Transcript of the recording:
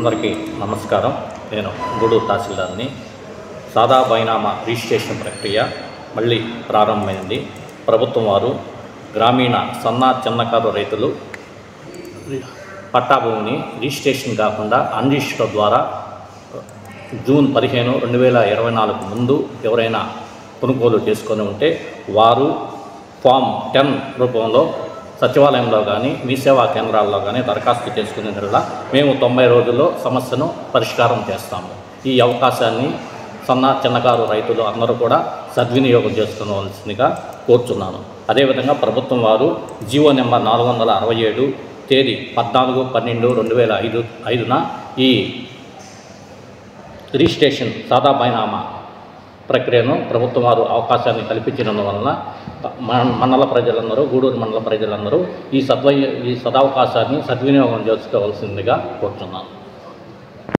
అందరికీ నమస్కారం. నేను గూడూరు తహసీల్దార్ని. సాదా బైనామా రిజిస్ట్రేషన్ ప్రక్రియ మళ్ళీ ప్రారంభమైంది. ప్రభుత్వం వారు గ్రామీణ చిన్నకారు రైతులు పట్టా భూమిని రిజిస్ట్రేషన్ కాకుండా అన్రిజిస్టర్డ్ ద్వారా జూన్ 15, 2024 ముందు ఎవరైనా కొనుగోలు చేసుకొని ఉంటే వారు ఫామ్ 10 రూపంలో సచివాలయంలో కానీ మీ సేవా కేంద్రాల్లో కానీ దరఖాస్తు చేసుకునేలా మేము 90 రోజుల్లో సమస్యను పరిష్కారం చేస్తాము. ఈ అవకాశాన్ని చిన్నకారు రైతులు అందరూ కూడా సద్వినియోగం చేసుకోవాల్సిందిగా కోరుచున్నాను. అదేవిధంగా ప్రభుత్వం వారు జీవో నెంబర్ 467 తేదీ 14/12/2005న ఈ రిజిస్ట్రేషన్ సాదా బైనామా ప్రక్రియను ప్రభుత్వం వారు అవకాశాన్ని కల్పించినందువలన మండల ప్రజలందరూ, గూడూరు మండల ప్రజలందరూ ఈ సదవకాశాన్ని సద్వినియోగం చేసుకోవాల్సిందిగా కోరుతున్నాను.